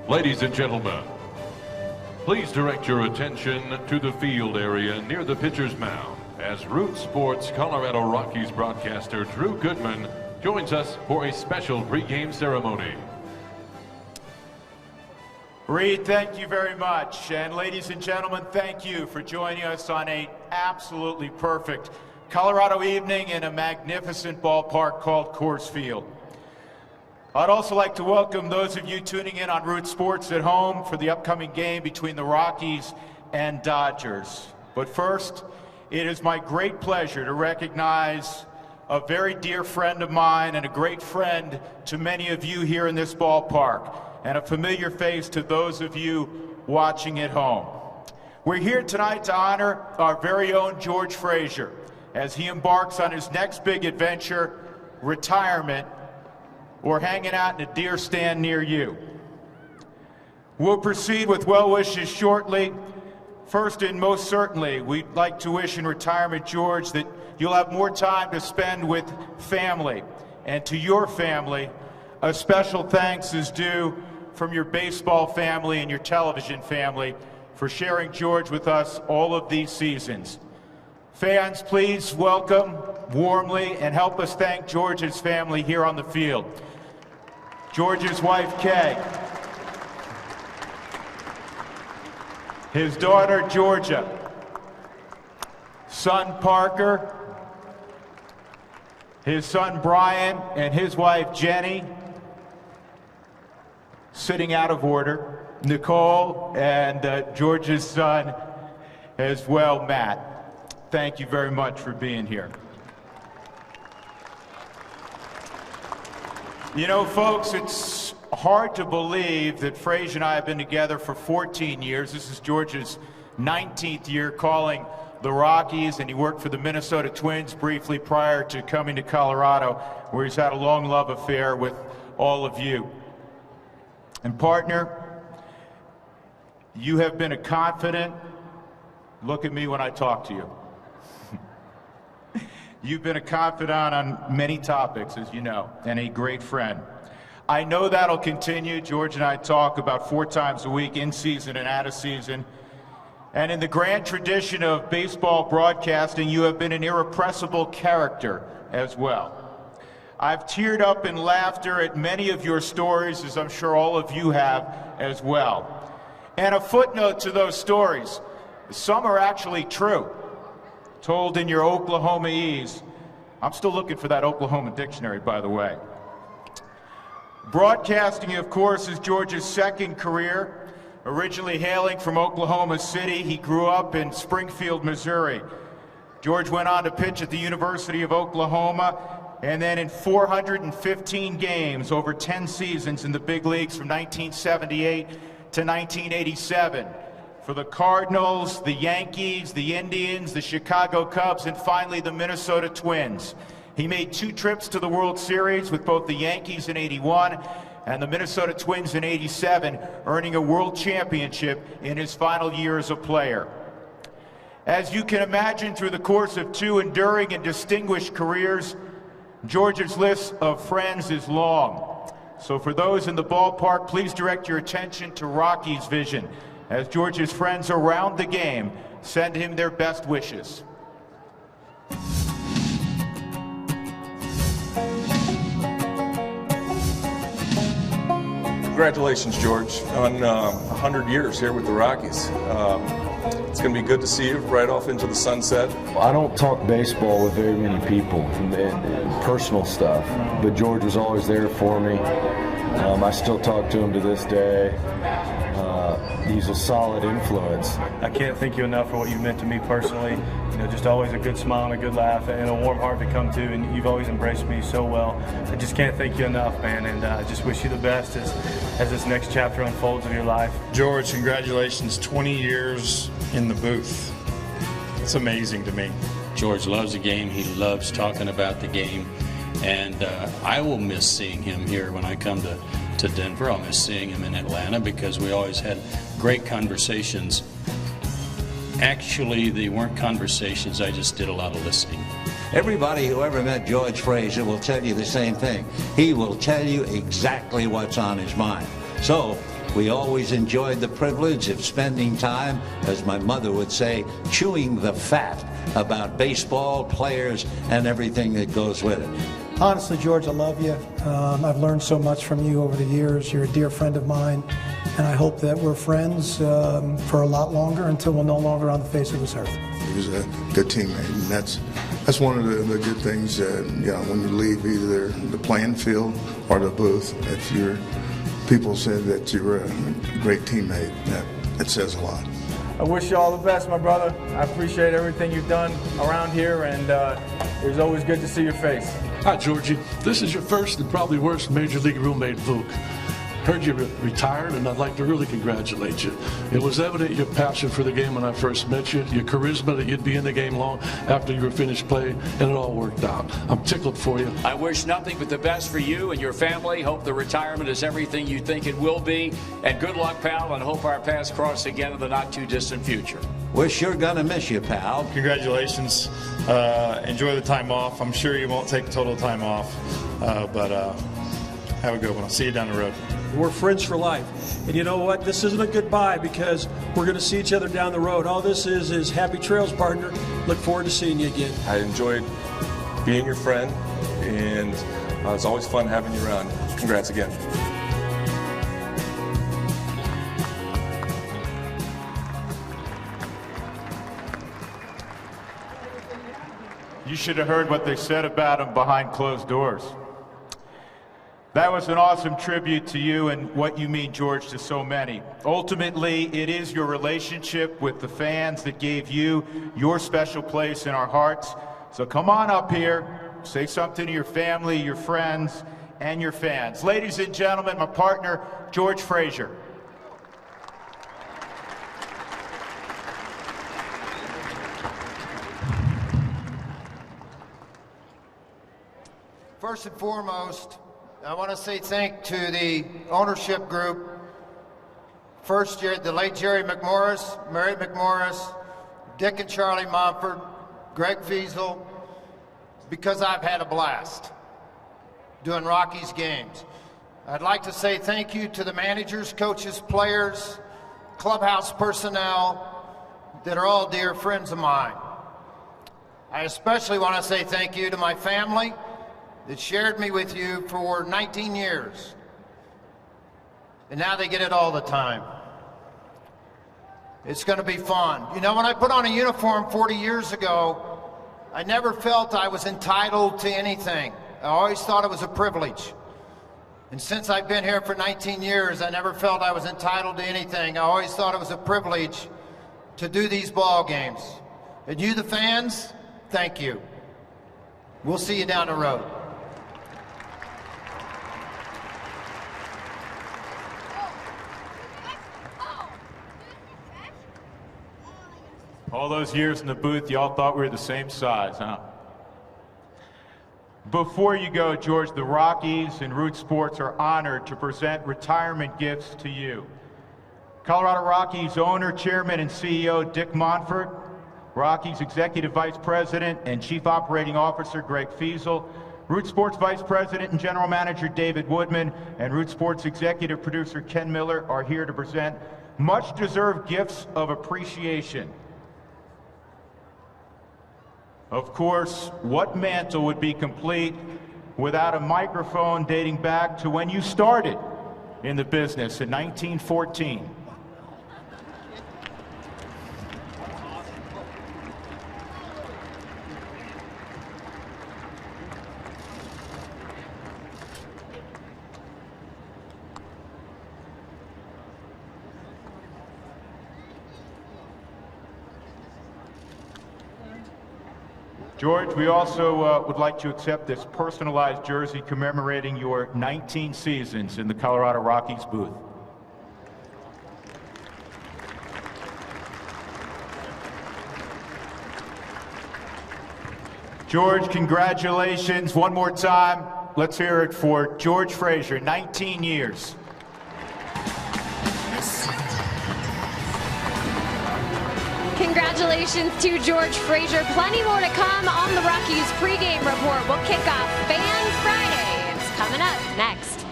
Ladies and gentlemen, please direct your attention to the field area near the pitcher's mound as Root Sports Colorado Rockies broadcaster Drew Goodman joins us for a special pregame ceremony. Reed, thank you very much. And ladies and gentlemen, thank you for joining us on an absolutely perfect Colorado evening in a magnificent ballpark called Coors Field. I'd also like to welcome those of you tuning in on Root Sports at home for the upcoming game between the Rockies and Dodgers. But first, it is my great pleasure to recognize a very dear friend of mine and a great friend to many of you here in this ballpark, and a familiar face to those of you watching at home. We're here tonight to honor our very own George Frazier as he embarks on his next big adventure, retirement, or hanging out in a deer stand near you. We'll proceed with well wishes shortly. First and most certainly, we'd like to wish in retirement, George, that you'll have more time to spend with family. And to your family, a special thanks is due from your baseball family and your television family for sharing George with us all of these seasons. Fans, please welcome warmly and help us thank George's family here on the field. George's wife, Kay. His daughter, Georgia. Son, Parker. His son, Brian, and his wife, Jenny. Sitting out of order. Nicole, and George's son as well, Matt. Thank you very much for being here. You know, folks, it's hard to believe that Frazier and I have been together for 14 years. This is George's 19th year calling the Rockies, and he worked for the Minnesota Twins briefly prior to coming to Colorado, where he's had a long love affair with all of you. And partner, you have been a confident, look at me when I talk to you. You've been a confidant on many topics, as you know, and a great friend. I know that'll continue. George and I talk about 4 times a week, in season and out of season. And in the grand tradition of baseball broadcasting, you have been an irrepressible character as well. I've teared up in laughter at many of your stories, as I'm sure all of you have as well. And a footnote to those stories, some are actually true, told in your Oklahomese. I'm still looking for that Oklahoma dictionary, by the way. Broadcasting, of course, is George's second career. Originally hailing from Oklahoma City, he grew up in Springfield, Missouri. George went on to pitch at the University of Oklahoma, and then in 415 games over 10 seasons in the big leagues from 1978 to 1987. For the Cardinals, the Yankees, the Indians, the Chicago Cubs, and finally the Minnesota Twins. He made 2 trips to the World Series with both the Yankees in '81 and the Minnesota Twins in '87, earning a World Championship in his final year as a player. As you can imagine, through the course of 2 enduring and distinguished careers, George's list of friends is long. So for those in the ballpark, please direct your attention to Rocky's vision as George's friends around the game send him their best wishes. Congratulations, George, on 100 years here with the Rockies. It's going to be good to see you right off into the sunset. I don't talk baseball with very many people and personal stuff, but George was always there for me. I still talk to him to this day. He's a solid influence. I can't thank you enough for what you've meant to me personally. You know, just always a good smile and a good laugh and a warm heart to come to, and you've always embraced me so well. I just can't thank you enough, man, and I just wish you the best as this next chapter unfolds of your life. George, congratulations, 20 years in the booth. It's amazing to me. George loves the game. He loves talking about the game, and I will miss seeing him here when I come to Denver. I'll miss seeing him in Atlanta because we always had great conversations. Actually, they weren't conversations. I just did a lot of listening. Everybody who ever met George Frazier will tell you the same thing. He will tell you exactly what's on his mind. So We always enjoyed the privilege of spending time, as my mother would say, chewing the fat about baseball, players, and everything that goes with it. Honestly, George, I love you. I've learned so much from you over the years. You're a dear friend of mine, and I hope that we're friends for a lot longer until we're no longer on the face of this earth. He was a good teammate, and that's one of the good things. When you leave either the playing field or the booth, if people said that you were a great teammate, that says a lot. I wish you all the best, my brother. I appreciate everything you've done around here, and it was always good to see your face. Hi, Georgie. This is your first and probably worst Major League roommate, Luke. Heard you retired, and I'd like to really congratulate you. It was evident your passion for the game when I first met you, your charisma that you'd be in the game long after you were finished playing, and it all worked out. I'm tickled for you. I wish nothing but the best for you and your family. Hope the retirement is everything you think it will be. And good luck, pal, and hope our paths cross again in the not-too-distant future. We're sure gonna miss you, pal. Congratulations. Enjoy the time off. I'm sure you won't take total time off, but have a good one. I'll see you down the road. We're friends for life. And you know what? This isn't a goodbye because we're going to see each other down the road. All this is happy trails, partner. Look forward to seeing you again. I enjoyed being your friend, and it's always fun having you around. Congrats again. You should have heard what they said about him behind closed doors. That was an awesome tribute to you and what you mean, George, to so many. Ultimately, it is your relationship with the fans that gave you your special place in our hearts. So come on up here, say something to your family, your friends, and your fans. Ladies and gentlemen, my partner, George Frazier. First and foremost, I want to say thank to the ownership group. First year, the late Jerry McMorris, Mary McMorris, Dick and Charlie Montford, Greg Fiesel, because I've had a blast doing Rockies games. I'd like to say thank you to the managers, coaches, players, clubhouse personnel that are all dear friends of mine. I especially want to say thank you to my family that shared me with you for 19 years. And now they get it all the time. It's going to be fun. You know, when I put on a uniform 40 years ago, I never felt I was entitled to anything. I always thought it was a privilege. And since I've been here for 19 years, I never felt I was entitled to anything. I always thought it was a privilege to do these ball games. And you, the fans, thank you. We'll see you down the road. All those years in the booth, y'all thought we were the same size, huh? Before you go, George, the Rockies and Root Sports are honored to present retirement gifts to you. Colorado Rockies owner, chairman, and CEO Dick Monfort, Rockies Executive Vice President and Chief Operating Officer Greg Fiesel, Root Sports Vice President and General Manager David Woodman, and Root Sports Executive Producer Ken Miller are here to present much-deserved gifts of appreciation. Of course, what mantle would be complete without a microphone dating back to when you started in the business in 1914? George, we also would like to accept this personalized jersey commemorating your 19 seasons in the Colorado Rockies booth. George, congratulations one more time. Let's hear it for George Frazier, 19 years. Congratulations to George Frazier. Plenty more to come on the Rockies pregame report. We'll kick off Fan Friday. It's coming up next.